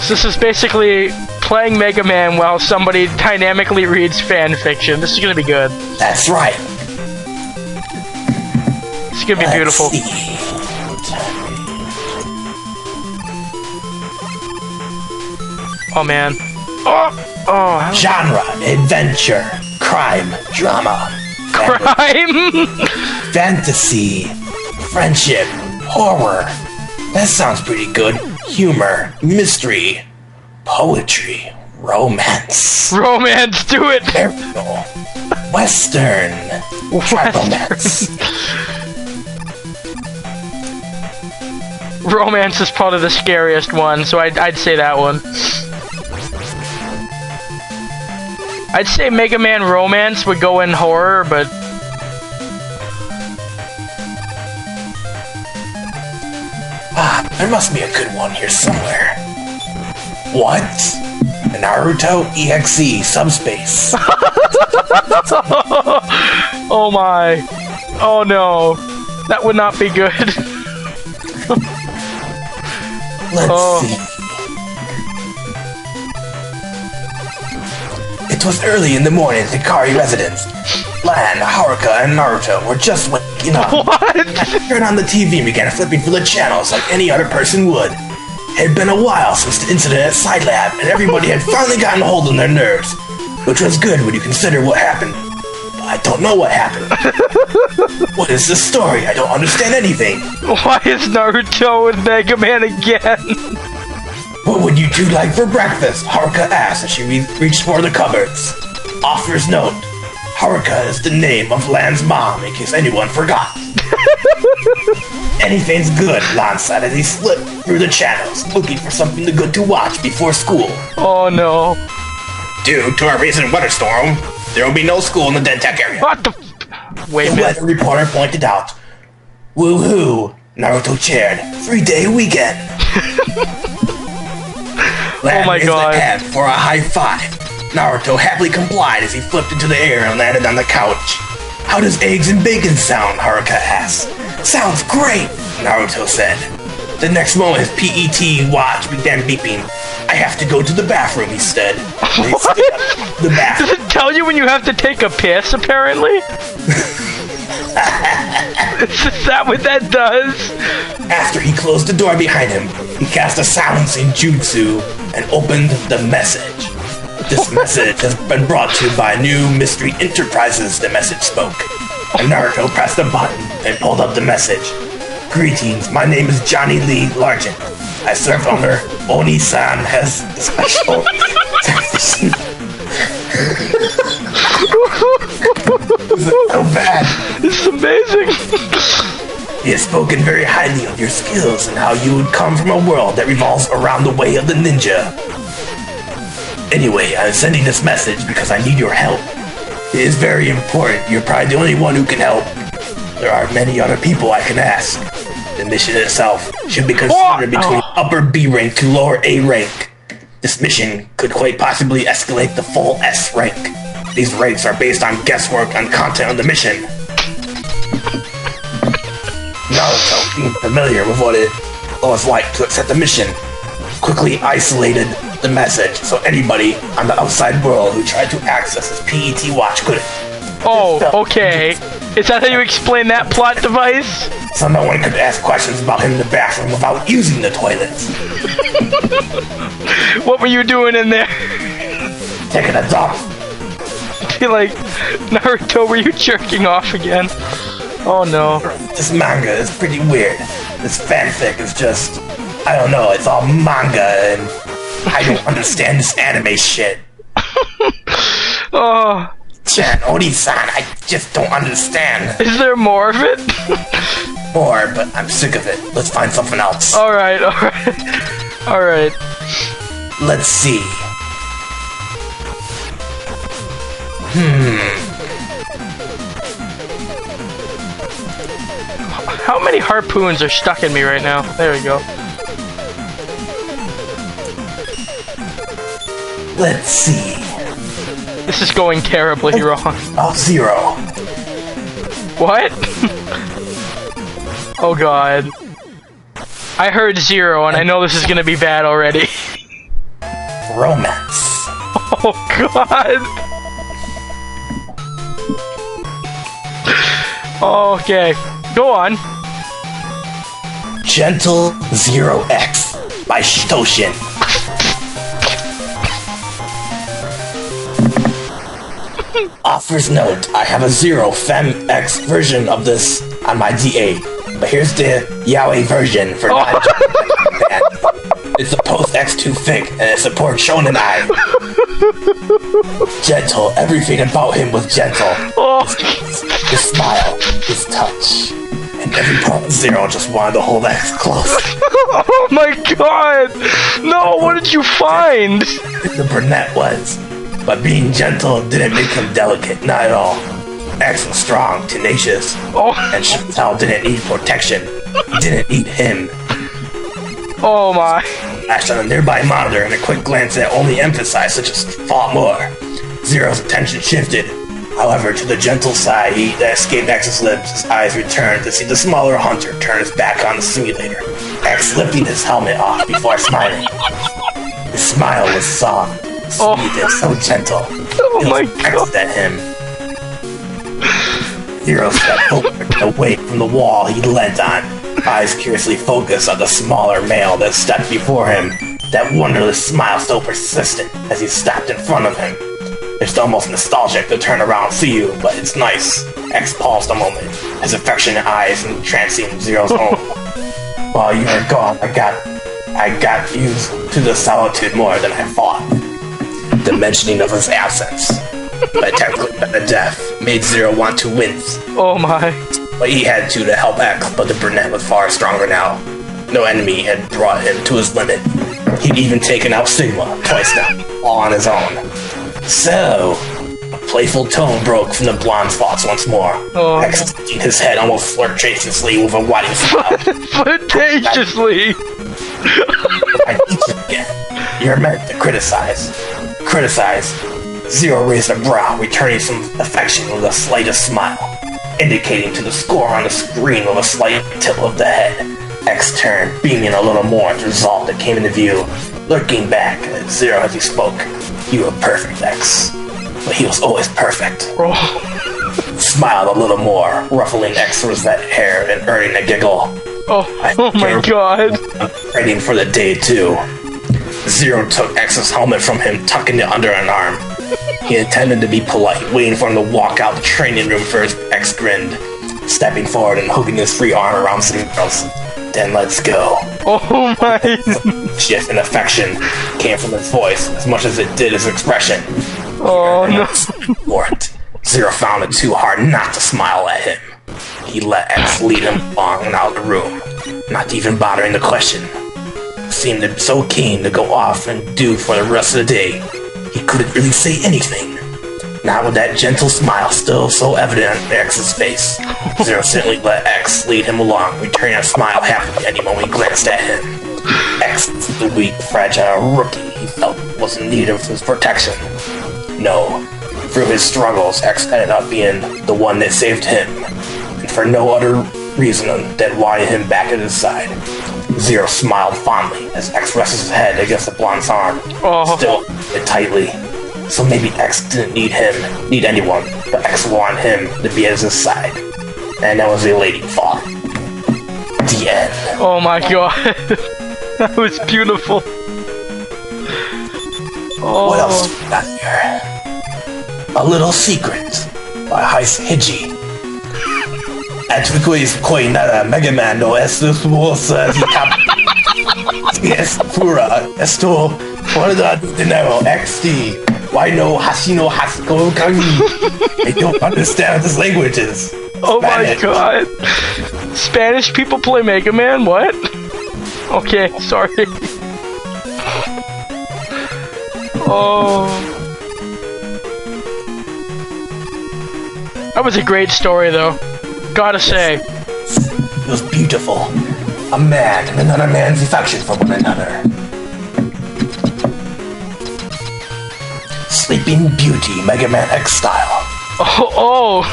So this is basically playing Mega Man while somebody dynamically reads fan fiction. This is gonna be good. That's right. It's gonna be beautiful. Oh man. Oh. Genre: adventure, crime, drama, Crime. fantasy, friendship, horror. That sounds pretty good. Humor, mystery, poetry, romance. Romance. Do it. There we go. Western. Romance. Romance is probably the scariest one, so I'd say that one. I'd say Mega Man Romance would go in horror, but... There must be a good one here somewhere. What? Naruto EXE Subspace. Oh my. Oh no. That would not be good. Let's see. It was early in the morning at the Kari residence. Lan, Haruka, and Naruto were just waking up. What? I turned on the TV and began flipping through the channels like any other person would. It had been a while since the incident at Side Lab, and everybody had finally gotten a hold on their nerves. Which was good when you consider what happened. But I don't know what happened. What is this story? I don't understand anything. Why is Naruto with Mega Man again? What would you two like for breakfast? Haruka asked as she reached for the cupboards. Author's note. Haruka is the name of Lan's mom, in case anyone forgot. Anything's good, Lan said as he slipped through the channels, looking for something good to watch before school. Oh no. Due to a recent weather storm, there will be no school in the Dead Tech area. What the Wait a The minute. weather reporter pointed out. Woohoo! Naruto cheered. 3-day weekend. Oh my god. Raised a hand for a high five. Naruto happily complied as he flipped into the air and landed on the couch. How does eggs and bacon sound? Haruka asked. Sounds great, Naruto said. The next moment his PET watch began beeping. I have to go to the bathroom, he said. What? The bathroom. Does it tell you when you have to take a piss, apparently? Is that what that does? After he closed the door behind him, he cast a silencing jutsu and opened the message. This message has been brought to you by New Mystery Enterprises, the message spoke. And Naruto pressed a button and pulled up the message. Greetings, my name is Johnny Lee Largent. I serve under Oni-san has special technician. This is so bad. This is amazing. He has spoken very highly of your skills and how you would come from a world that revolves around the way of the ninja. Anyway, I'm sending this message because I need your help. It is very important. You're probably the only one who can help. There are many other people I can ask. The mission itself should be considered between upper B rank to lower A rank. This mission could quite possibly escalate the full S rank. These ranks are based on guesswork on content of the mission. Naruto, being familiar with what it was like to accept the mission, quickly isolated the message so anybody on the outside world who tried to access his PET watch couldn't. Oh, okay. Is that how you explain that plot device? So no one could ask questions about him in the bathroom without using the toilets. What were you doing in there? Taking a dump. You're like, Naruto, were you jerking off again? Oh no. This manga is pretty weird. This fanfic is just, I don't know, it's all manga and I don't understand this anime shit. Oh. Chan, Oni-san, I just don't understand. Is there more of it? More, but I'm sick of it. Let's find something else. Alright, alright. Alright. Let's see. How many harpoons are stuck in me right now? There we go. Let's see. This is going terribly wrong. Oh, 0. What? Oh god. I heard 0 and I know this is gonna be bad already. romance. Oh God. Okay, go on. Gentle Zero X by Shitoshin. Author's note, I have a Zero Fem X version of this on my DA, but here's the Yaoi version for non It's a post X2 fic and it supports Shonen Ai. Gentle, everything about him was gentle. His smile, his touch, and every part of Zero just wanted to hold X close. Oh my God! No, what did you find? The brunette was, but being gentle didn't make him delicate, not at all. X was strong, tenacious, and Chantal didn't need protection. He didn't need him. Oh my. Flashed on a nearby monitor and a quick glance that only emphasized such a thought more. Zero's attention shifted. However, to the gentle side that escaped X's lips, his eyes returned to see the smaller hunter turn his back on the simulator. X lifting his helmet off before smiling. His smile was soft, sweet, and so gentle. Oh my God. At him. Zero stepped over and away from the wall he leant on, eyes curiously focused on the smaller male that stepped before him, that wondrous smile so persistent as he stopped in front of him. It's almost nostalgic to turn around and see you, but it's nice. X paused a moment, his affectionate eyes entrancing Zero's own. While you were gone, I got used to the solitude more than I thought. The mentioning of his absence, but technically by the death, made Zero want to wince. Oh my. But he had to help X, but the brunette was far stronger now. No enemy had brought him to his limit. He'd even taken out Sigma twice now, all on his own. So, a playful tone broke from the blonde's thoughts once more. X tilting his head almost flirtatiously with a whiting smile. Flirtatiously! I teach you again. You're meant to criticize. Criticize. Zero raised a brow, returning some affection with the slightest smile, indicating to the score on the screen with a slight tilt of the head. X turned, beaming a little more at the result that came into view, lurking back at Zero as he spoke. You were perfect, X. But he was always perfect. Smiled a little more, ruffling X's that hair and earning a giggle. Oh my God. I'm waiting for the day, too. Zero took X's helmet from him, tucking it under an arm. He intended to be polite, waiting for him to walk out the training room first. X grinned, stepping forward and hooking his free arm around Zero's. Then let's go. Oh my. Shift and affection came from his voice as much as it did his expression. Oh no. Zero found it too hard not to smile at him. He let X lead him along and out of the room, not even bothering the question. Seemed so keen to go off and do for the rest of the day, he couldn't really say anything. Not with that gentle smile still so evident on X's face. Zero simply let X lead him along, returning a smile happily any moment he glanced at him. X, the weak, fragile rookie he felt was in need of his protection. No, through his struggles, X ended up being the one that saved him, and for no other reason than wanting him back at his side. Zero smiled fondly as X rested his head against the blonde's arm, still tightly. So maybe X didn't need anyone, but X wanted him to be at his side. And that was a lady thought. The end. Oh my God. That was beautiful. Oh. What else do we got here? A Little Secret by Heist Hiji. Atsukui's koi nara Mega Man no estuosa yes, pura esto fuera de dinero XD. Why no Hashino Hasuko Kagi? I don't understand what this language is. Oh my God. Spanish people play Mega Man? What? Okay, sorry. Oh. That was a great story, though. Gotta say. It was beautiful. A man and another man's affection for one another. Sleeping Beauty, Mega Man X style. Oh.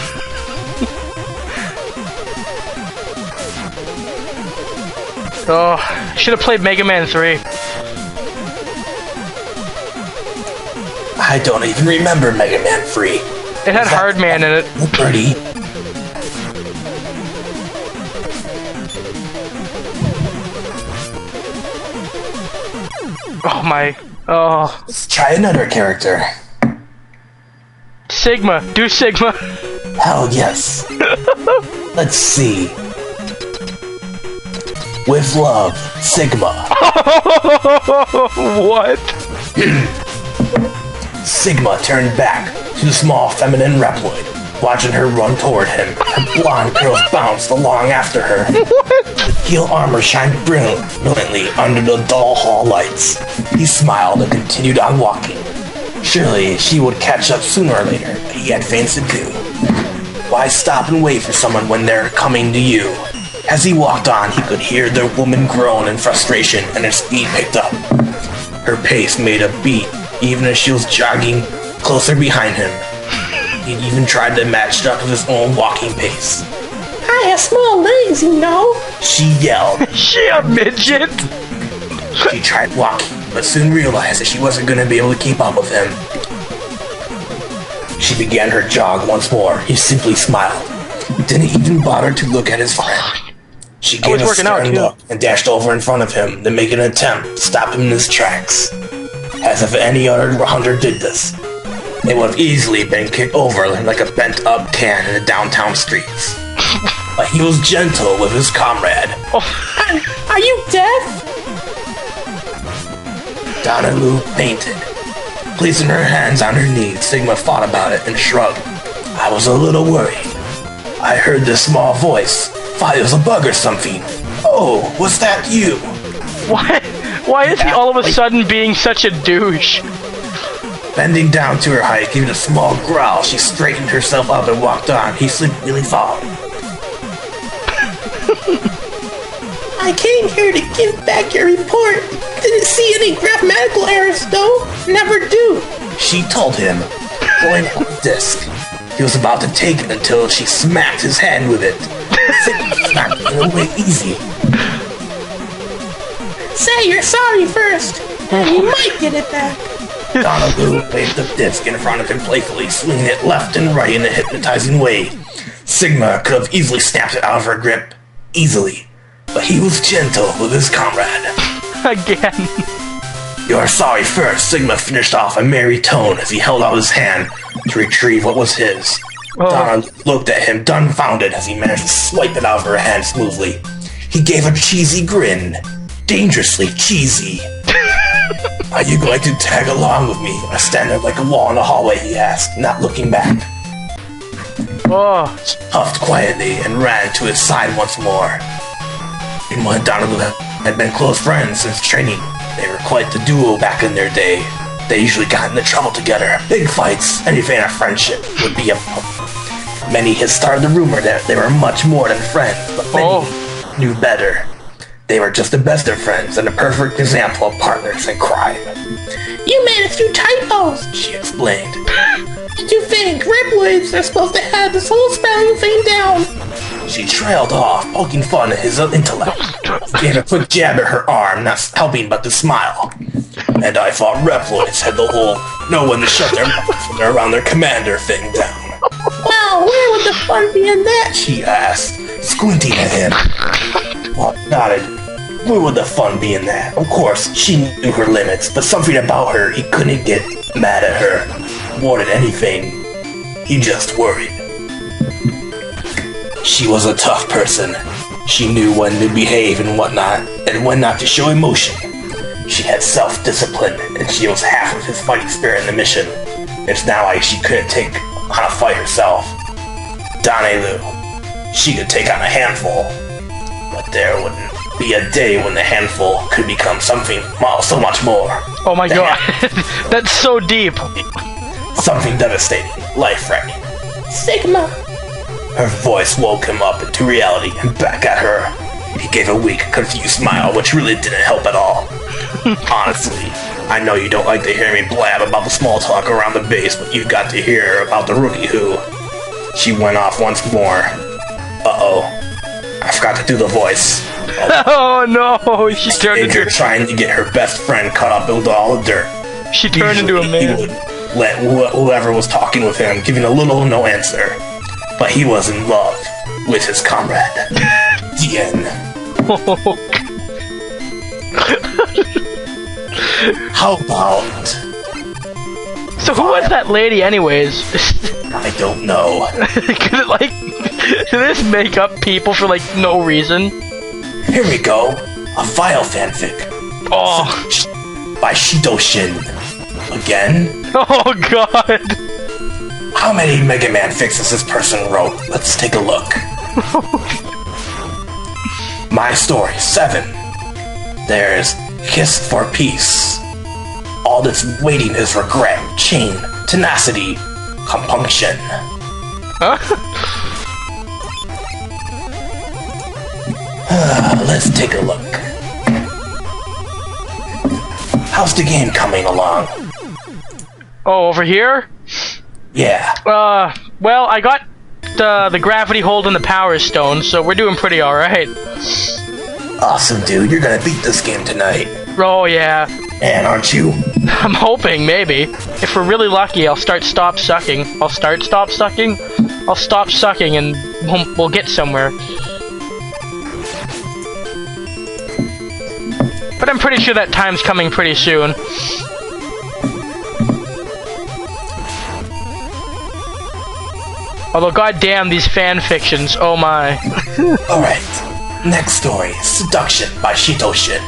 Oh, should have played Mega Man 3. I don't even remember Mega Man 3. It had Hard Man in it. Birdie. Oh my. Oh. Let's try another character. Sigma. Do Sigma. Hell yes. Let's see. With love, Sigma. What? Sigma turned back to the small feminine reploid, watching her run toward him. Her blonde curls bounced along after her. What? The steel armor shined brilliantly under the dull hall lights. He smiled and continued on walking. Surely she would catch up sooner or later, but he had things to do. Why stop and wait for someone when they're coming to you? As he walked on, he could hear the woman groan in frustration, and her speed picked up. Her pace made a beat, even as she was jogging closer behind him. He'd even tried to match up with his own walking pace. I have small legs, you know, she yelled. She a midget? She tried walking, but soon realized that she wasn't going to be able to keep up with him. She began her jog once more. He simply smiled. Didn't even bother to look at his friend. She gave a stern look and dashed over in front of him, then made an attempt to stop him in his tracks. As if any other hunter did this, they would have easily been kicked over like a bent-up can in the downtown streets. But he was gentle with his comrade. Oh. Are you deaf? Donaloo fainted. Placing her hands on her knees, Sigma thought about it and shrugged. I was a little worried. I heard this small voice. Thought it was a bug or something. Oh, was that you? What? Why is he all of a sudden being such a douche? Bending down to her height, giving a small growl, she straightened herself up and walked on. He sleepily followed. I came here to give back your report. Didn't see any grammatical errors, though. Never do. She told him, pulling out the disc. He was about to take it until she smacked his hand with it. Sigma knocked it away easy. Say you're sorry first, and you might get it back. Donaloo waved the disc in front of him playfully, swinging it left and right in a hypnotizing way. Sigma could have easily snapped it out of her grip. Easily. But he was gentle with his comrade. Again. You're sorry first, Sigma finished off a merry tone as he held out his hand to retrieve what was his. Donna looked at him dumbfounded as he managed to swipe it out of her hand smoothly. He gave a cheesy grin. Dangerously cheesy. Are you going to tag along with me? I stand there like a wall in the hallway, he asked, not looking back. She puffed quietly and ran to his side once more. Sigma and Donaloo had been close friends since training. They were quite the duo back in their day. They usually got into trouble together. Big fights, anything a friendship would be about. Many had started the rumor that they were much more than friends, but many knew better. They were just the best of friends and a perfect example of partners in crime. You made a few typos, she explained. Did you think reploids are supposed to have this whole spelling thing down? She trailed off, poking fun at his intellect. He gave a quick jab at her arm, not helping but to smile. And I thought reploids had the whole know when to shut their mouths when they're around their commander thing down. Well, where would the fun be in that? She asked, squinting at him. Well, nodded. Where would the fun be in that? Of course, she knew her limits, but something about her, he couldn't get mad at her. More than anything, he just worried. She was a tough person. She knew when to behave and whatnot, and when not to show emotion. She had self-discipline, and she was half of his fighting spirit in the mission. It's not like she couldn't take on a fight herself. Donaloo, she could take on a handful, but there wouldn't be a day when the handful could become something so much more. Oh my god, that's so deep. Something devastating, life-threatening. Sigma. Her voice woke him up into reality and back at her. He gave a weak, confused smile, which really didn't help at all. Honestly, I know you don't like to hear me blab about the small talk around the base, but you've got to hear about the rookie who... She went off once more. Uh-oh. I forgot to do the voice. Oh no, she turned into... trying to get her best friend caught up with all the dirt. She turned into a man. let whoever was talking with him, giving a little or no answer. But he was in love with his comrade. The end. How about... So who was that lady anyways? I don't know. Could it, like... Did this make up people for, like, no reason? Here we go. A Vile fanfic. Oh. By Shidoshin. Again? Oh, God. How many Mega Man fics this person wrote? Let's take a look. My story, 7. There's Kiss for Peace. All that's waiting is regret, chain, tenacity, compunction. Huh? Let's take a look. How's the game coming along? Oh, over here? Yeah. Well, I got the gravity hold and the power stone, so we're doing pretty alright. Awesome, dude. You're gonna beat this game tonight. Oh, yeah. And aren't you? I'm hoping, maybe. If we're really lucky, I'll stop sucking. I'll stop sucking and we'll get somewhere. But I'm pretty sure that time's coming pretty soon. Although, goddamn, these fan fictions, oh my. Alright, next story, Seduction by Shitoshin.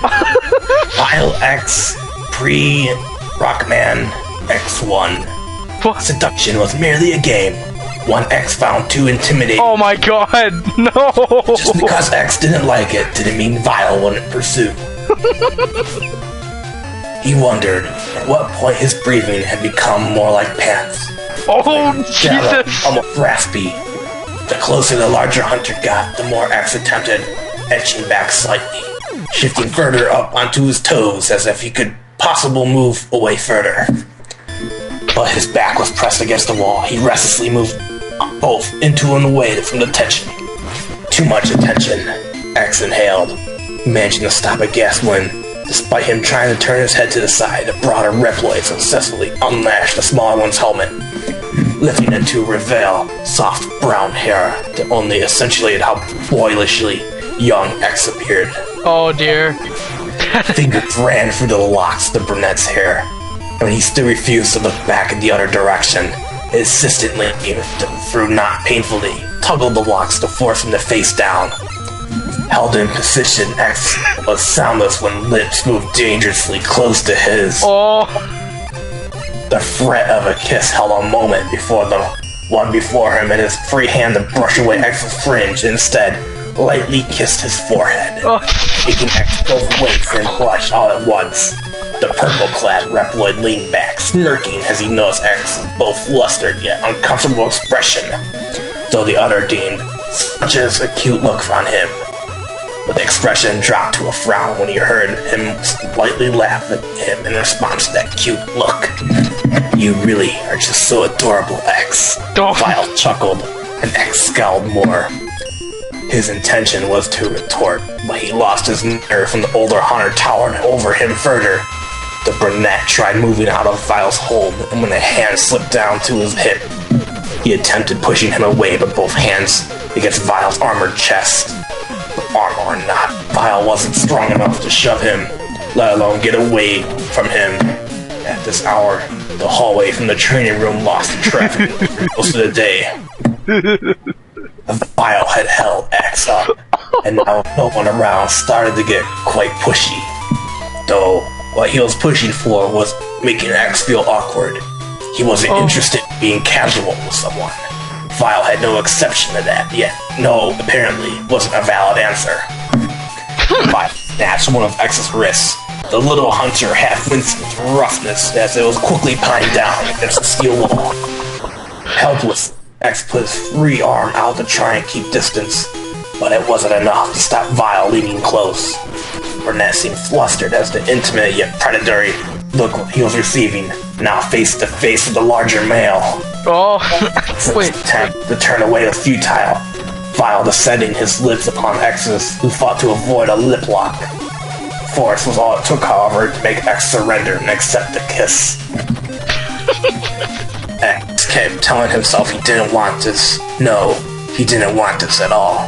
Vile X, pre-Rockman X1. What? Seduction was merely a game. One X found too intimidating. Oh my god, no! Just because X didn't like it didn't mean Vile wouldn't pursue. He wondered at what point his breathing had become more like pants. Oh, Shallow, Jesus! almost raspy. The closer the larger hunter got, the more X attempted, edging back slightly, shifting further up onto his toes as if he could possibly move away further. But his back was pressed against the wall. He restlessly moved both into and away from the tension. Too much attention. X inhaled, managing to stop a gasp when, despite him trying to turn his head to the side, the broader reploid successfully unlashed the smaller one's helmet, lifting it to reveal soft brown hair that only accentuated how boyishly young X appeared. Oh dear. Fingers ran through the locks of the brunette's hair, and when he still refused to look back in the other direction, insistently, through not painfully, toggled the locks to force him to face down. Held in position, X was soundless when lips moved dangerously close to his. Oh. The threat of a kiss held a moment before the one before him, and his free hand to brush away X's fringe instead lightly kissed his forehead, making X both wince and blush all at once. The purple-clad Reploid leaned back, smirking as he noticed X's both flustered yet uncomfortable expression, though the other deemed such as a cute look on him. But the expression dropped to a frown when he heard him slightly laugh at him in response to that cute look. You really are just so adorable, X. Vile chuckled, and X scowled more. His intention was to retort, but he lost his nerve when the older hunter towered over him further. The brunette tried moving out of Vile's hold, and when a hand slipped down to his hip, he attempted pushing him away, but both hands against Vile's armored chest. Armor or not, Vile wasn't strong enough to shove him, let alone get away from him. At this hour, the hallway from the training room lost in traffic most of the day. Vile had held X up, and now no one around started to get quite pushy. Though, what he was pushing for was making X feel awkward. He wasn't interested in being casual with someone. Vile had no exception to that, yet no, apparently, wasn't a valid answer. Vile snatched one of X's wrists. The little hunter half winced with roughness as it was quickly pinned down against the steel wall. Helpless, X put his free arm out to try and keep distance, but it wasn't enough to stop Vile leaning close. Burnett seemed flustered as the intimate yet predatory look he was receiving, now face to face with the larger male. Oh, wait. His attempt to turn away was futile. Vile descending his lips upon X's, who fought to avoid a lip lock. Force was all it took, however, to make X surrender and accept the kiss. X kept telling himself he didn't want this. No, he didn't want this at all.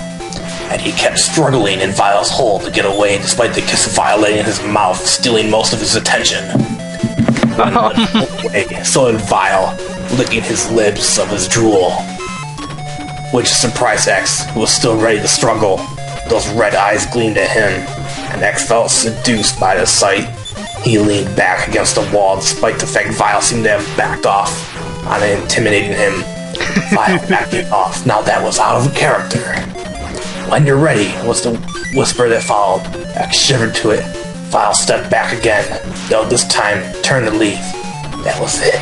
And he kept struggling in Vile's hole to get away despite the kiss violating his mouth, stealing most of his attention. So did Vile, licking his lips of his drool. Which surprised X, who was still ready to struggle. Those red eyes gleamed at him, and X felt seduced by the sight. He leaned back against the wall despite the fact Vile seemed to have backed off on intimidating him. Vile backing off. Now that was out of character. When you're ready, was the whisper that followed. X shivered to it. Vile stepped back again, though this time turned to leave. That was it.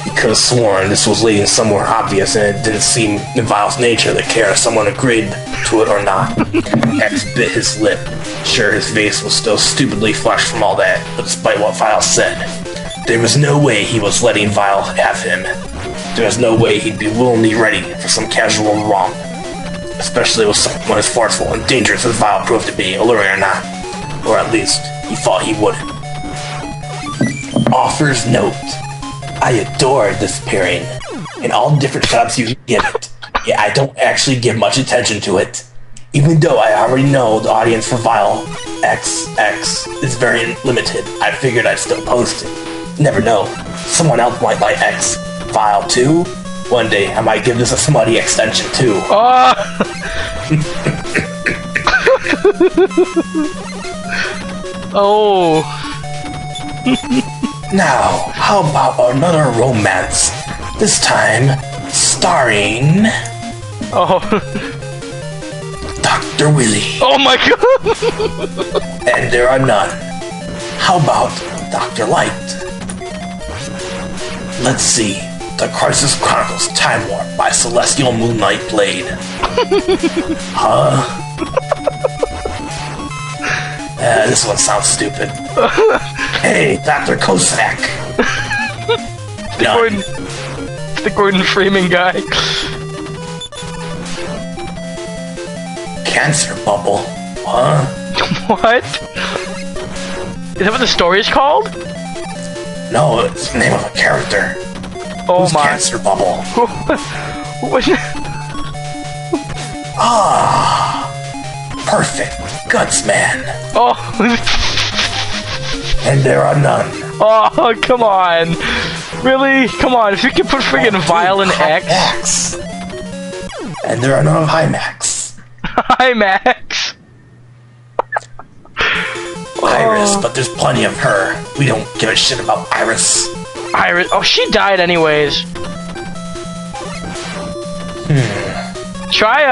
He could have sworn this was leading somewhere obvious, and it didn't seem in Vile's nature to care if someone agreed to it or not. X bit his lip. Sure, his face was still stupidly flushed from all that, but despite what Vile said, there was no way he was letting Vile have him. There was no way he'd be willingly ready for some casual wrong, especially with someone as forceful and dangerous as Vile proved to be, alluring or not. Or at least, he thought he would. Author's note. I adored this pairing. In all different shots you give it. Yeah, I don't actually give much attention to it. Even though I already know the audience for Vile XX is very limited, I figured I'd still post it. Never know. Someone else might like X Vile too. One day, I might give this a smutty extension too. Oh. Now, how about another romance? This time, starring... Oh. Dr. Willy. Oh my god! And there are none. How about Dr. Light? Let's see. The Crisis Chronicles Time Warp by Celestial Moonlight Blade. Huh? This one sounds stupid. Hey, Dr. Cossack. The Gordon Freeman guy. Cancer Bubble. Huh? What? Is that what the story is called? No, it's the name of a character. Oh Who's my. Cancer Bubble? What? Perfect. Guts Man. Oh. And there are none. Oh, come on. Really? Come on, if you can put friggin' Vile in X. And there are none of Hymax. Hi, Max. Iris, but there's plenty of her. We don't give a shit about Iris. Iris. Oh, she died anyways. Try,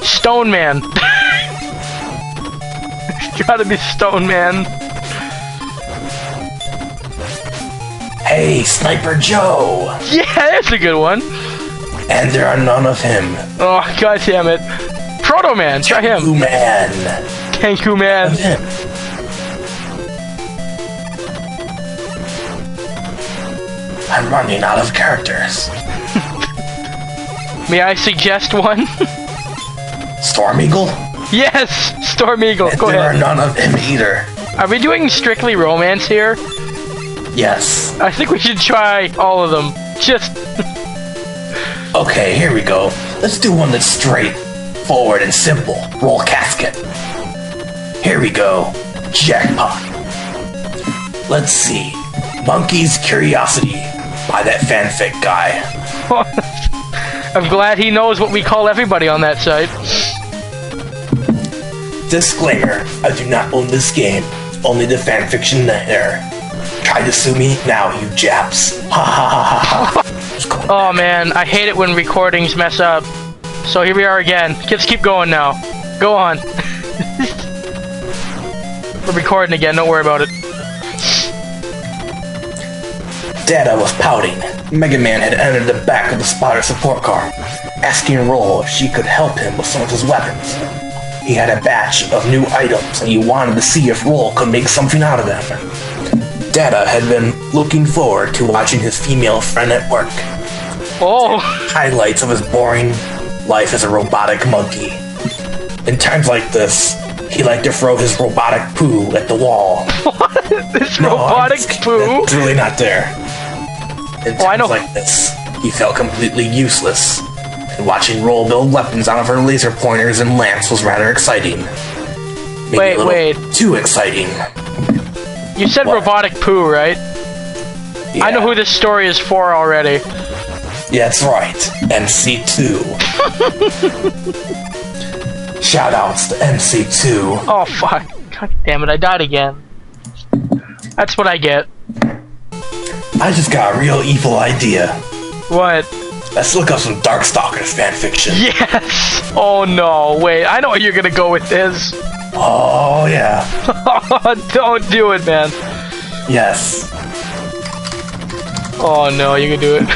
Stone Man. It's gotta be Stone Man. Hey, Sniper Joe! Yeah, that's a good one. And there are none of him. Oh, god damn it. Proto Man, try him. Tenku Man. Tenku Man. Of him. I'm running out of characters. May I suggest one? Storm Eagle? Yes! Storm Eagle, And go there ahead. are none of him either. Are we doing strictly romance here? Yes. I think we should try all of them. Just... Okay, here we go. Let's do one that's straight, forward, and simple. Roll casket. Here we go. Jackpot. Let's see. Monkey's Curiosity by that fanfic guy. I'm glad he knows what we call everybody on that site. Disclaimer, I do not own this game. Only the fanfiction there. Try to sue me now, you Japs. Ha ha ha ha ha. Oh man, I hate it when recordings mess up. So here we are again. Let's keep going now. Go on. We're recording again, don't worry about it. Data was pouting. Mega Man had entered the back of the spotter support car, asking Roll if she could help him with some of his weapons. He had a batch of new items and he wanted to see if Roll could make something out of them. Data had been looking forward to watching his female friend at work. Oh! Highlights of his boring life as a robotic monkey. In times like this, He liked to throw his robotic poo at the wall. What? This robotic poo? It's really not there. In I know. times like this, he felt completely useless. And watching Roll build weapons out of her laser pointers and lamps was rather exciting. Maybe Wait. Too exciting. You said What? robotic poo, right? Yeah. I know who this story is for already. Yeah, that's right. MC2. Shoutouts to MC2. Oh, fuck. God damn it, I died again. That's what I get. I just got a real evil idea. What? Let's look up some Darkstalkers fanfiction. Yes! Oh no, wait, I know where you're gonna go with this. Oh, yeah. Don't do it, man. Yes. Oh no, you can do it.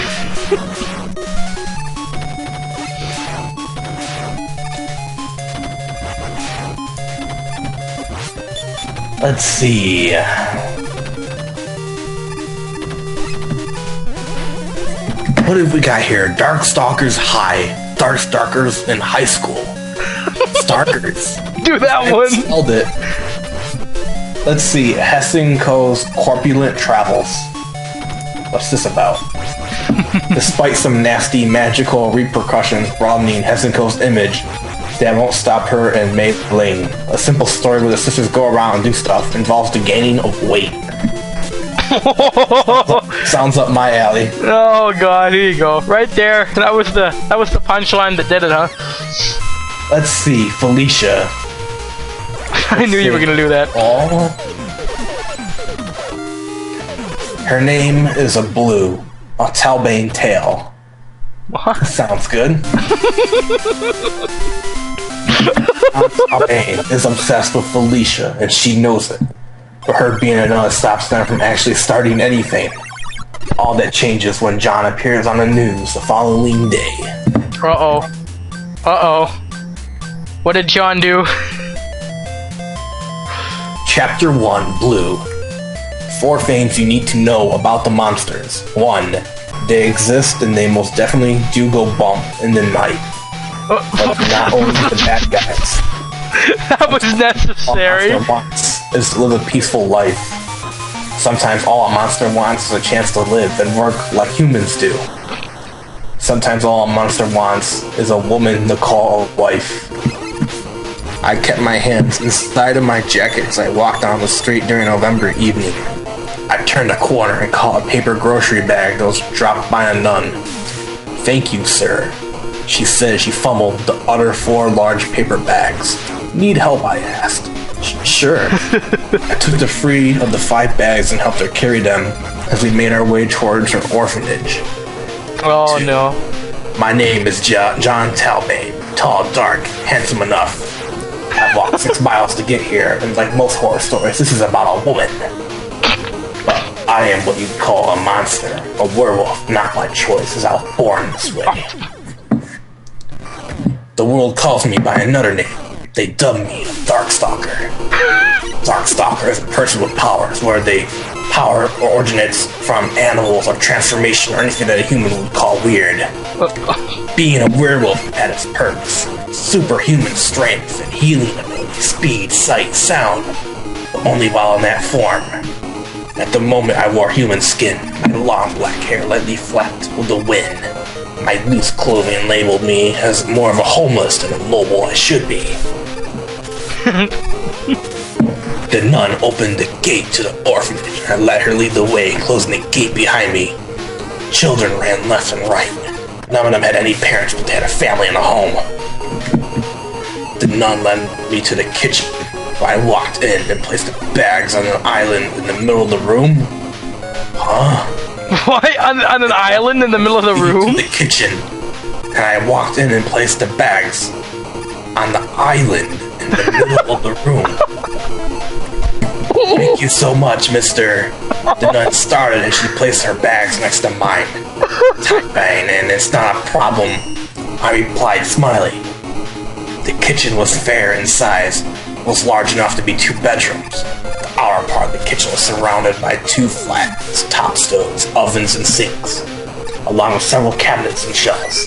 Let's see. What have we got here? Darkstalkers High. Darkstalkers in high school. Starkers. Do that one. Spelled it. Let's see. Hessenko's Corpulent Travels. What's this about? Despite some nasty magical repercussions broadening Hessenko's image, that won't stop her and May Ling. A simple story where the sisters go around and do stuff involves the gaining of weight. Sounds up my alley. Oh god, here you go. Right there. That was the punchline that did it, huh? Let's see. Felicia. I knew you were gonna do that. Oh. Her name is a blue. A Talbane tail. What? Sounds good. Talbane is obsessed with Felicia, and she knows it. But her being a nun stops them from actually starting anything. All that changes when John appears on the news the following day. Uh-oh. Uh-oh. What did John do? Chapter 1, Blue. 4 things you need to know about the monsters. 1. They exist and they most definitely do go bump in the night. But not only the bad guys. That was necessary. All a monster wants is to live a peaceful life. Sometimes all a monster wants is a chance to live and work like humans do. Sometimes all a monster wants is a woman to call a wife. I kept my hands inside of my jacket as I walked down the street during November evening. I turned a corner and caught a paper grocery bag that was dropped by a nun. Thank you, sir, she said as she fumbled the other 4 large paper bags. Need help? I asked. Sure. I took the 3 of the 5 bags and helped her carry them as we made our way towards her orphanage. Oh 2. no. My name is John Talbane. Tall, dark, handsome enough. I walked 6 miles to get here, and like most horror stories, this is about a woman. But I am what you'd call a monster, a werewolf, not by choice, as I was born this way. The world calls me by another name. They dub me a Darkstalker. Darkstalker is a person with powers, where they power originates from animals or transformation or anything that a human would call weird. Being a werewolf at its purpose. Superhuman strength and healing ability, speed, sight, sound, but only while in that form. At the moment I wore human skin, my long black hair lightly flapped with the wind. My loose clothing labeled me as more of a homeless than a noble I should be. The nun opened the gate to the orphanage, and I let her lead the way, closing the gate behind me. Children ran left and right. None of them had any parents, but they had a family and a home. The nun led me to the kitchen, where I walked in and placed the bags on an island in the middle of the room. Huh? What? On an island in the middle of the room? To the kitchen, and I walked in and placed the bags on the island in the middle of the room. Thank you so much, mister. The nun started as she placed her bags next to mine. Bang, and it's not a problem, I replied, smiling. The kitchen was fair in size, was large enough to be 2 bedrooms. The outer part of the kitchen was surrounded by 2 flat top stoves, ovens, and sinks, along with several cabinets and shelves.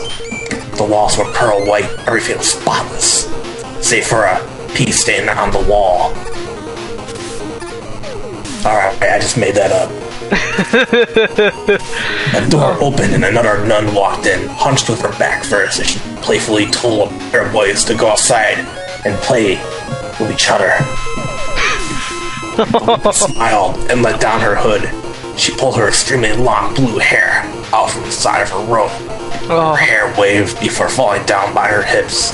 The walls were pearl white, everything was spotless, save for a pee stain on the wall. Alright, I just made that up. A door opened and another nun walked in, hunched with her back first, as she playfully told her boys to go outside and play with each other. Smiled and let down her hood. She pulled her extremely long blue hair out from the side of her robe. Her hair waved before falling down by her hips.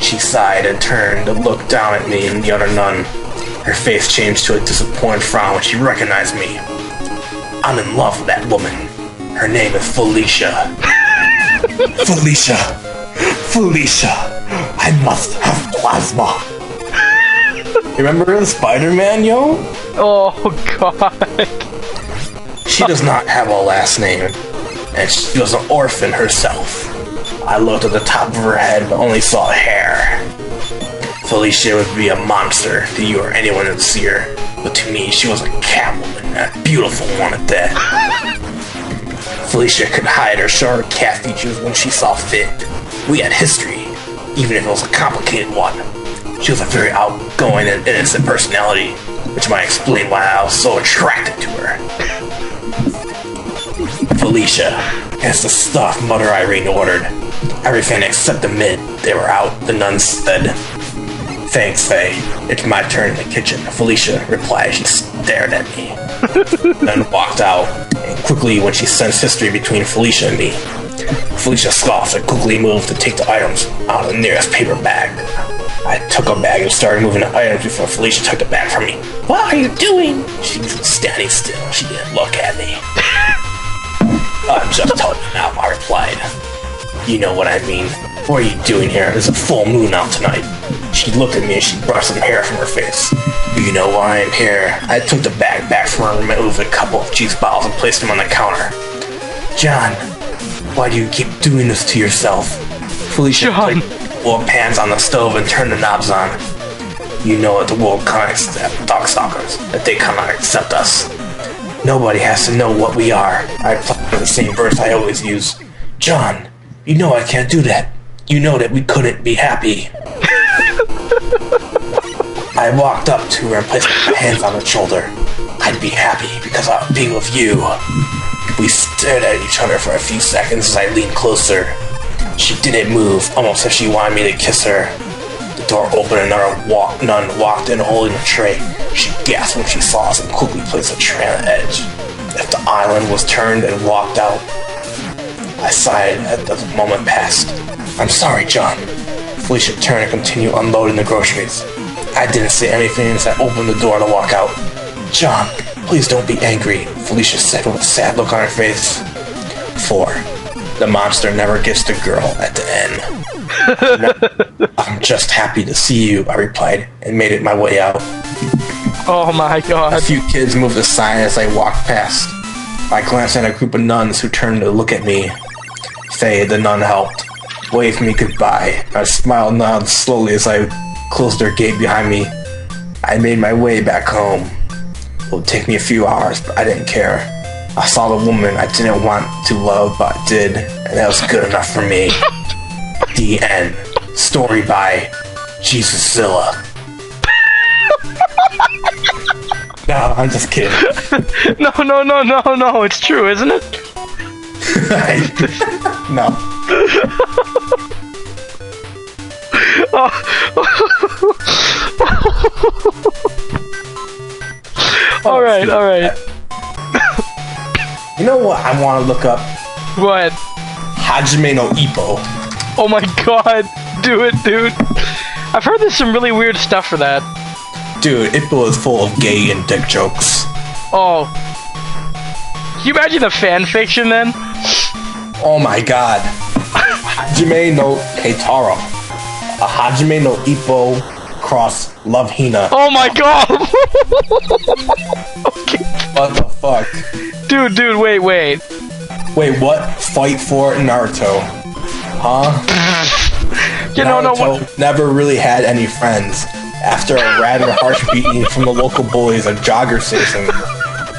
She sighed and turned to look down at me and the other nun. Her face changed to a disappointed frown when she recognized me. I'm in love with that woman. Her name is Felicia. Felicia, I must have plasma. Remember in Spider-Man, yo? Oh, God. She does not have a last name, and she was an orphan herself. I looked at the top of her head but only saw hair. Felicia would be a monster to you or anyone that see her, but to me she was a catwoman, a beautiful one at that. Felicia could hide or show her cat features when she saw fit. We had history, even if it was a complicated one. She was a very outgoing and innocent personality, which might explain why I was so attracted to her. Felicia, it's the stuff Mother Irene ordered. Everything except the mid. They were out, the nun said. Thanks, Faye. It's my turn in the kitchen. Felicia replied. She stared at me. Nun walked out, and quickly when she sensed history between Felicia and me, Felicia scoffed and quickly moved to take the items out of the nearest paper bag. I took a bag and started moving the items before Felicia took the bag from me. What are you doing? She was standing still. She didn't look at me. I'm just telling you now, I replied. You know what I mean. What are you doing here? There's a full moon out tonight. She looked at me and she brushed some hair from her face. Do you know why I'm here? I took the bag back from her and removed a couple of juice bottles and placed them on the counter. John, why do you keep doing this to yourself? Felicia put oil pans on the stove and turned the knobs on. You know that the world can't accept Darkstalkers, that they cannot accept us. Nobody has to know what we are. I replied with the same verse I always use. John, you know I can't do that. You know that we couldn't be happy. I walked up to her and placed my hands on her shoulder. I'd be happy because I'd be with you. We stared at each other for a few seconds as I leaned closer. She didn't move, almost as she wanted me to kiss her. The door opened and another nun walked in holding a tray. She gasped when she saw us and quickly placed a tray on the edge. If the island was turned and walked out, I sighed as the moment passed. I'm sorry, John. Felicia turned and continued unloading the groceries. I didn't say anything as I opened the door to walk out. John, please don't be angry, Felicia said with a sad look on her face. 4. The monster never gets the girl at the end. I'm just happy to see you, I replied, and made it my way out. Oh my God. A few kids moved aside as I walked past. I glanced at a group of nuns who turned to look at me. Faye, the nun, helped, waved me goodbye. I smiled and nodded slowly as I closed their gate behind me. I made my way back home. It would take me a few hours, but I didn't care. I saw the woman I didn't want to love, but I did, and that was good enough for me. The end. Story by Jesuszilla. No, I'm just kidding. No, it's true, isn't it? No. Alright. You know what I want to look up? What? Hajime no Ippo. Oh my God. Do it, dude. I've heard there's some really weird stuff for that. Dude, Ippo is full of gay and dick jokes. Oh. Can you imagine the fanfiction then? Oh my God. Hajime no Keitaro. A Hajime no Ippo cross Love Hina. Oh my God! Okay. What the fuck? Dude, wait. Wait, what? Fight for Naruto. Huh? You know, Naruto never really had any friends. After a rather harsh beating from the local bullies at jogger station,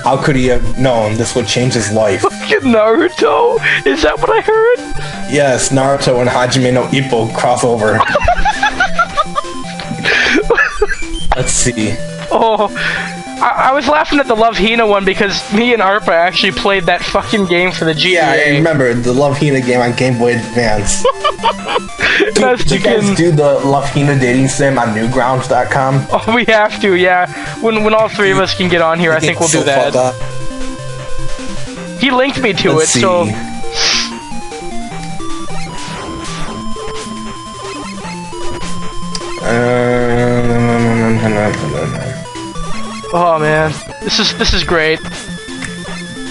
how could he have known this would change his life? Naruto? Is that what I heard? Yes, Naruto and Hajime no Ippo cross over. see. Oh, I was laughing at the Love Hina one because me and Arpa actually played that fucking game for the GBA. Yeah, I remember the Love Hina game on Game Boy Advance. Did you guys do the Love Hina dating sim on Newgrounds.com? Oh, we have to, yeah. When all three of us can get on here, I think we'll do that. He linked me to it, so... Oh man, this is great.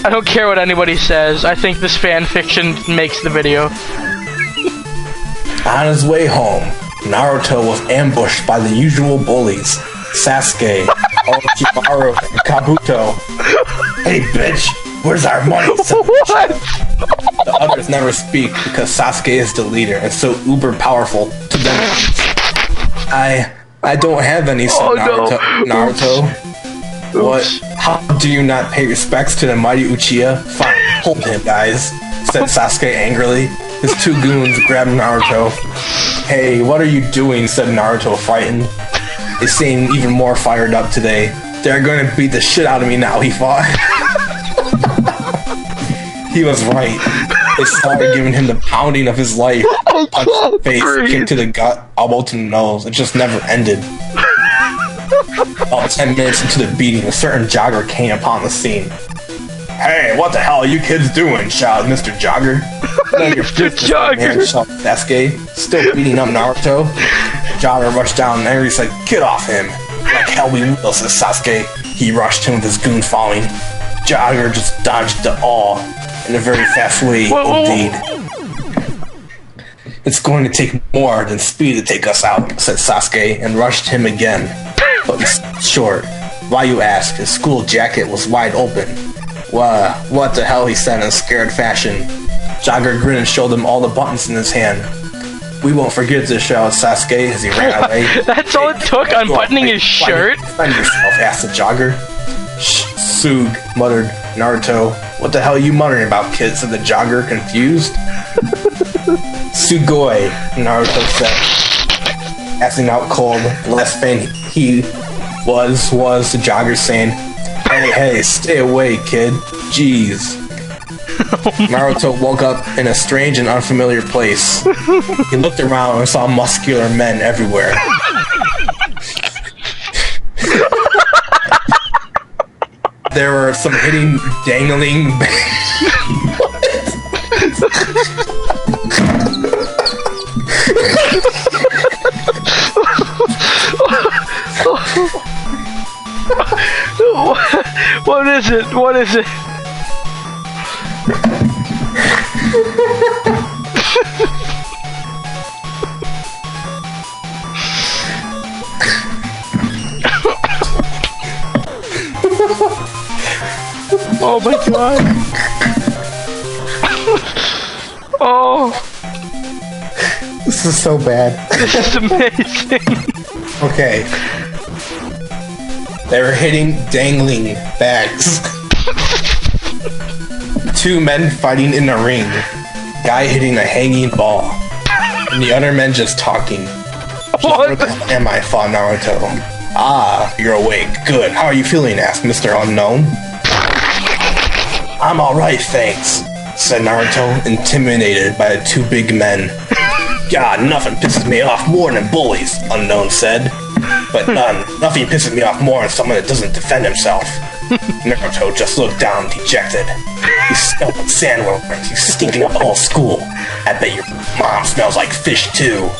I don't care what anybody says. I think this fanfiction makes the video. On his way home, Naruto was ambushed by the usual bullies: Sasuke, Orochimaru, and Kabuto. Hey bitch, where's our money? What? The others never speak because Sasuke is the leader and so uber powerful to them. I don't have any, said Naruto. What? How do you not pay respects to the mighty Uchiha? Fine, hold him, guys, said Sasuke angrily. His two goons grabbed Naruto. Hey, what are you doing? Said Naruto, frightened. They seem even more fired up today. They're going to beat the shit out of me now, he fought. He was right. They started giving him the pounding of his life. Punch to the face, kick to the gut, elbow to the nose. It just never ended. About 10 minutes into the beating, a certain jogger came upon the scene. Hey, what the hell are you kids doing? Shouted Mr. Jogger. Mr. Jogger! Shouted Sasuke, still beating up Naruto. The jogger rushed down and angry said, get off him. Like hell we will, said Sasuke. He rushed him with his goon following. Jogger just dodged the awe in a very fast way, indeed. It's going to take more than speed to take us out, said Sasuke, and rushed him again. But he stopped short. Why, you ask? His school jacket was wide open. What the hell, he said in a scared fashion. Jogger grinned and showed him all the buttons in his hand. We won't forget this, shouted Sasuke as he ran away. That's all it took, unbuttoning his shirt? Defend yourself, asked the jogger. Shh, Soog, muttered Naruto. What the hell are you muttering about, kid? Said the jogger, confused. Sugoi, Naruto said, passing out cold. The last thing he was the jogger saying, Hey, stay away, kid. Jeez. Naruto woke up in a strange and unfamiliar place. He looked around and saw muscular men everywhere. There were some hitting, dangling... What is it? What is it? Oh my god. Oh. This is so bad. This is amazing. Okay. They were hitting dangling bags. Two men fighting in a ring. Guy hitting a hanging ball. And the other men just talking. What the hell am I? Fought Naruto. Ah, you're awake. Good. How are you feeling? Asked Mr. Unknown. I'm alright, thanks, said Naruto, intimidated by the two big men. God, nothing pisses me off more than bullies, Unknown said. But nothing pisses me off more than someone that doesn't defend himself. Naruto just looked down, dejected. You smell like sandworms. You stinking up the whole school. I bet your mom smells like fish too.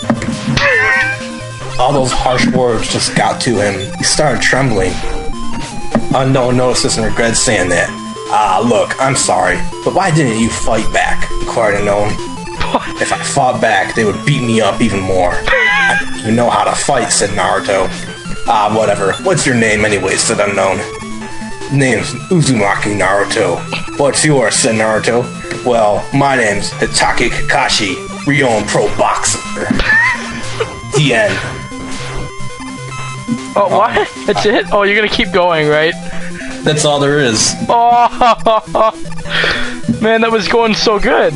All those harsh words just got to him. He started trembling. Unknown noticed this and regretted saying that. Look, I'm sorry, but why didn't you fight back? Inquired Unknown. If I fought back, they would beat me up even more. I don't even know how to fight, said Naruto. Whatever. What's your name anyway, said Unknown. Name's Uzumaki Naruto. What's yours, said Naruto. Well, my name's Hitake Kakashi, Ryoun Pro Boxer. The end. Oh, what? That's it? Oh, you're gonna keep going, right? That's all there is. Oh, man, that was going so good.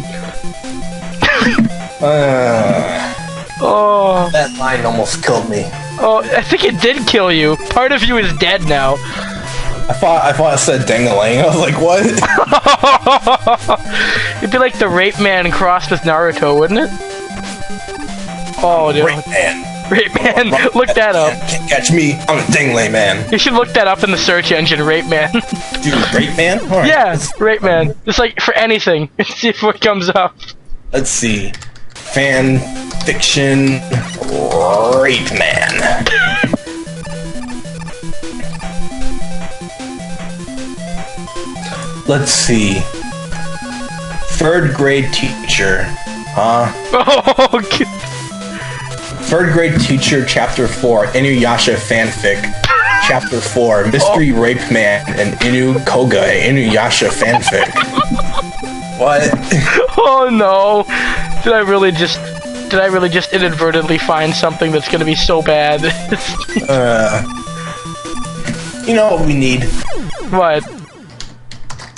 Oh. That line almost killed me. Oh, I think it did kill you. Part of you is dead now. I thought it said dang-a-lang. I was like, what? It'd be like the Rape Man crossed with Naruto, wouldn't it? Oh, dude. Rape Man. Rape Man. Look that up. Can't catch me. I'm a dang-lay man. You should look that up in the search engine, Rape Man. Dude, Rape Man? All right, yeah, Rape Man. Just like for anything. See if what comes up. Let's see. Fan fiction Rape Man. Let's see. 3rd grade teacher. Huh? Oh, okay. 3rd grade teacher, chapter 4, Inuyasha fanfic. Chapter 4, Mystery Rape Man and Inu Koga Inuyasha fanfic. What? Oh no. Did I really just inadvertently find something that's gonna be so bad? You know what we need? What?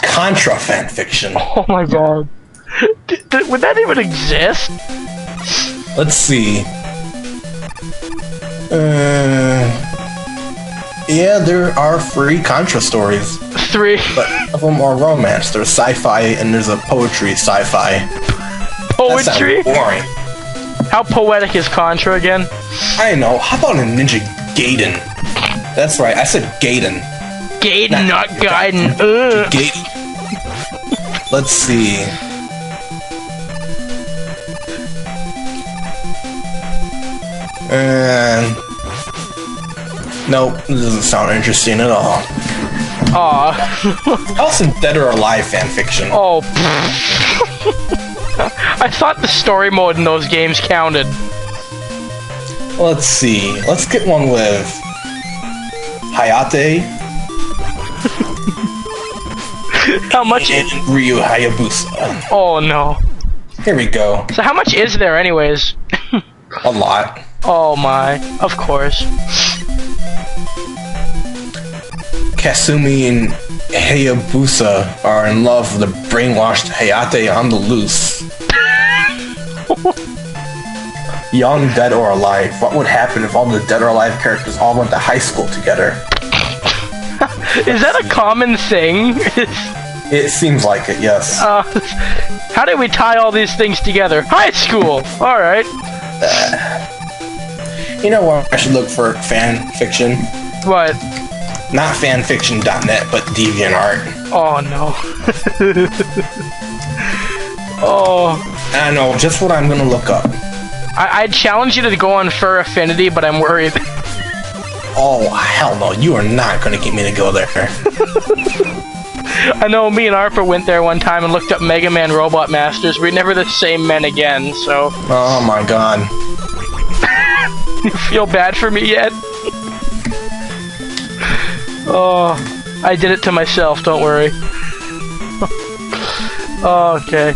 Contra fanfiction. Oh my god. Would that even exist? Let's see. Yeah, there are 3 Contra stories. 3. But none of them are romance. There's sci-fi and there's a poetry sci-fi. Poetry? That sounds boring. How poetic is Contra again? I know. How about a Ninja Gaiden? That's right. I said Gaiden. Gaiden, not Gaiden. Ugh. Gaiden. Let's see. Nope, this doesn't sound interesting at all. Aw. How about some Dead or Alive fanfiction? Oh. I thought the story mode in those games counted. Let's see. Let's get one with Hayate. How much? And Ryu Hayabusa. Oh no. Here we go. So how much is there, anyways? A lot. Oh my. Of course. Kasumi and Hayabusa are in love with the brainwashed Hayate on the loose. Young, Dead or Alive. What would happen if all the Dead or Alive characters all went to high school together? Is that a common thing? It seems like it, yes. How do we tie all these things together? High school! Alright. You know what? I should look for fan fiction. What? Not fanfiction.net, but DeviantArt. Oh no. Oh. I know just what I'm gonna look up. I'd challenge you to go on Fur Affinity, but I'm worried. Oh, hell no. You are not gonna get me to go there. I know me and Arpa went there one time and looked up Mega Man Robot Masters. We're never the same men again, so... Oh my god. You feel bad for me yet? Oh, I did it to myself, don't worry. Okay.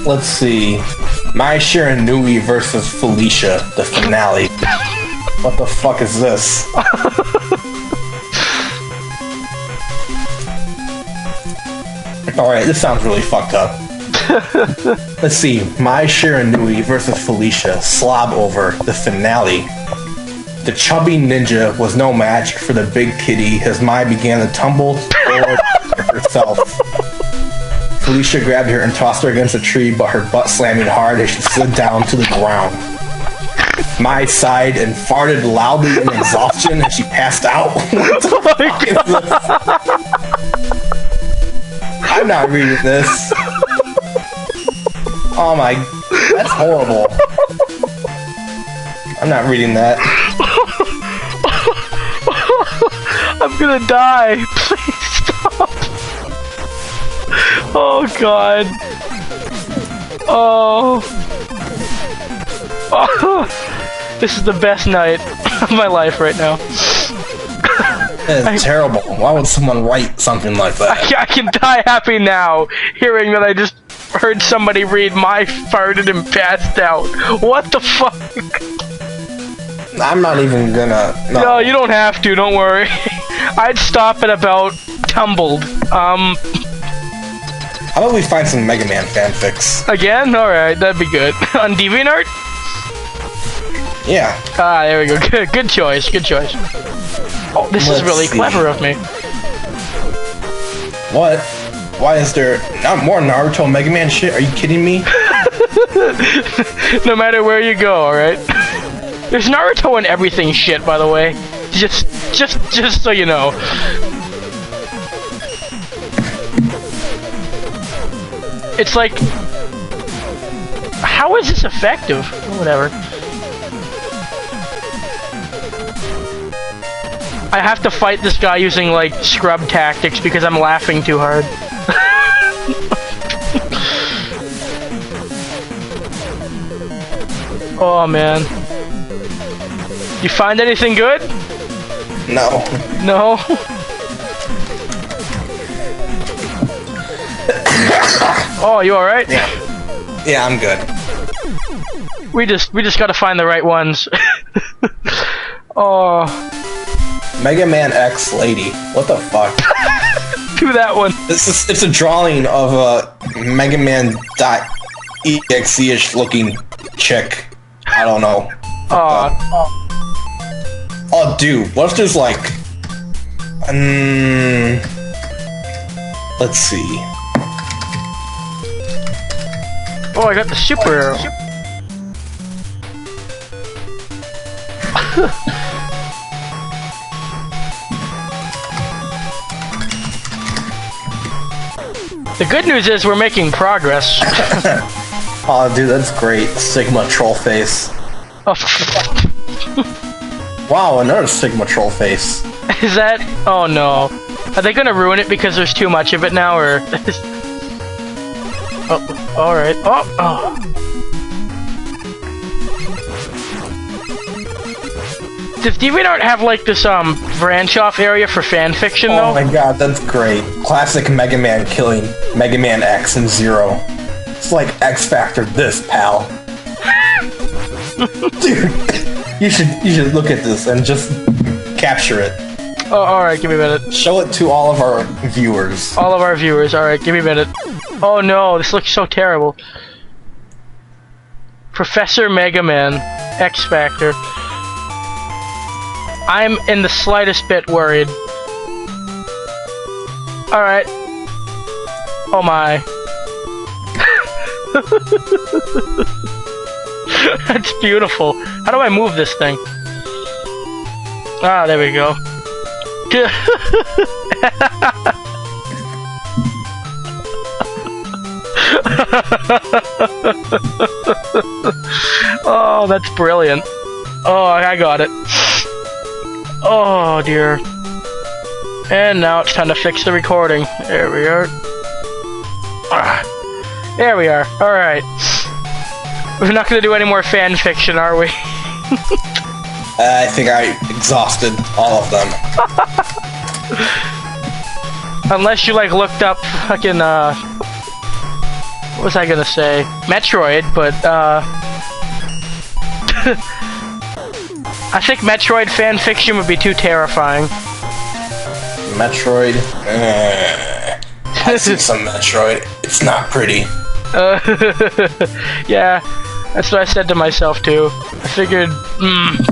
Let's see. Mai Shiranui versus Felicia, the finale. What the fuck is this? Alright, this sounds really fucked up. Let's see. Mai Shiranui versus Felicia, slob over, the finale. The chubby ninja was no match for the big kitty as Mai began to tumble forward herself. Felicia grabbed her and tossed her against a tree, but her butt slamming hard as she slid down to the ground. Mai sighed and farted loudly in exhaustion as she passed out. What the fuck is this? I'm not reading this. Oh my... That's horrible. I'm not reading that. I'm gonna die. Please stop. Oh god. Oh. Oh. This is the best night of my life right now. It's terrible. Why would someone write something like that? I can die happy now, hearing that I just heard somebody read "My farted and passed out." What the fuck? I'm not even gonna... No, you don't have to, don't worry. I'd stop at about tumbled. How about we find some Mega Man fanfics? Again? Alright, that'd be good. On DeviantArt? Yeah. Ah, there we go. Good choice. Good choice. Oh, this is really clever of me. What? Why is there not more Naruto and Mega Man shit? Are you kidding me? No matter where you go, alright? There's Naruto and everything shit, by the way. Just so you know. It's like... How is this effective? Whatever. I have to fight this guy using, like, scrub tactics because I'm laughing too hard. Oh, man. You find anything good? No. No? Oh, you alright? Yeah, I'm good. We just gotta find the right ones. Oh. Mega Man X lady. What the fuck? Do that one. It's a drawing of a Mega Man .exe-ish looking chick. I don't know. Oh, dude, what if there's like... let's see. Oh, I got the super arrow. The good news is we're making progress. Oh, dude, that's great. Sigma troll face. Oh, Wow, another Sigma troll face. is that? Oh no. Are they gonna ruin it because there's too much of it now, or? Oh, alright. Oh. Does DeviantArt have like this branch off area for fanfiction though? Oh my god, that's great. Classic Mega Man killing Mega Man X and Zero. It's like X Factor this, pal. Dude, you should look at this and just capture it. Oh, alright, give me a minute. Show it to all of our viewers. All of our viewers, alright, give me a minute. Oh no, this looks so terrible. Professor Mega Man, X Factor. I'm in the slightest bit worried. Alright. Oh my. That's beautiful. How do I move this thing? Ah, there we go. Oh, that's brilliant. Oh, I got it. Oh dear. And now it's time to fix the recording. There we are. There we are. Alright. We're not gonna do any more fan fiction, are we? I think I exhausted all of them. Unless you like looked up fucking what was I gonna say? Metroid, but I think Metroid fanfiction would be too terrifying. Metroid. I see some Metroid. It's not pretty. Yeah, that's what I said to myself too. I figured,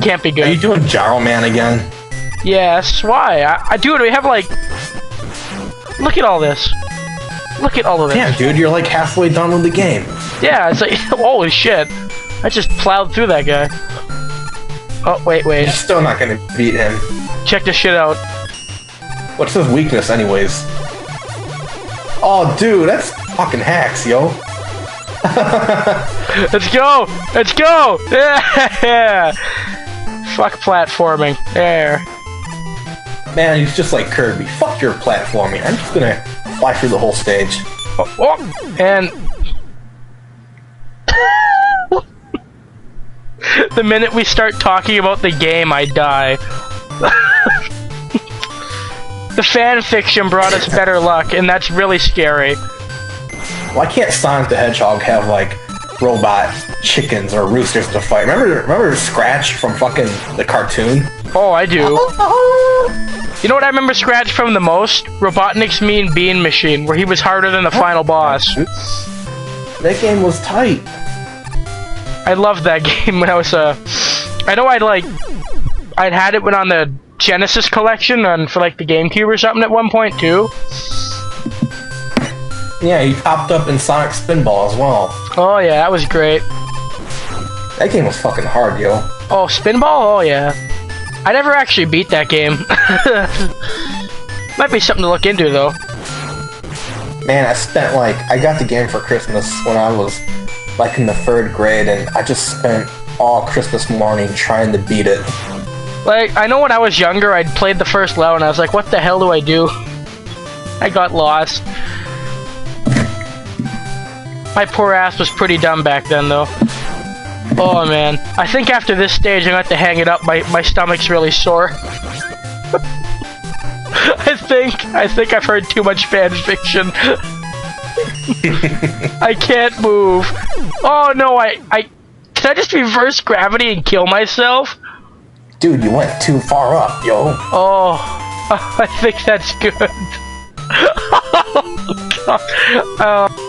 can't be good. Are you doing Gyro Man again? Yeah, that's why. I do it. We have like, look at all this. Look at all of this. Yeah, dude, you're like halfway done with the game. Yeah, it's like, holy shit. I just plowed through that guy. Oh, wait. You're still not gonna beat him. Check this shit out. What's his weakness, anyways? Oh, dude, that's fucking hacks, yo. Let's go! Let's go! Yeah! Fuck platforming. There. Man, he's just like Kirby. Fuck your platforming. I'm just gonna fly through the whole stage. Oh, and... The minute we start talking about the game, I die. The fanfiction brought us better luck, and that's really scary. Why can't Sonic the Hedgehog have, like, robot chickens or roosters to fight? Remember Scratch from fucking the cartoon? Oh, I do. You know what I remember Scratch from the most? Robotnik's Mean Bean Machine, where he was harder than the final boss. That game was tight. I loved that game when I was I know I'd had it when on the Genesis collection and for like the GameCube or something at one point too. Yeah, he popped up in Sonic Spinball as well. Oh yeah, that was great. That game was fucking hard, yo. Oh, Spinball? Oh yeah. I never actually beat that game. Might be something to look into though. Man, I got the game for Christmas when I was like in the 3rd grade, and I just spent all Christmas morning trying to beat it. Like, I know when I was younger, I'd played the first level and I was like, what the hell do I do? I got lost. My poor ass was pretty dumb back then though. Oh man, I think after this stage I'm gonna have to hang it up, my stomach's really sore. I think I've heard too much fanfiction. I can't move. Oh no, can I just reverse gravity and kill myself? Dude, you went too far up, yo. Oh, I think that's good. Oh, God.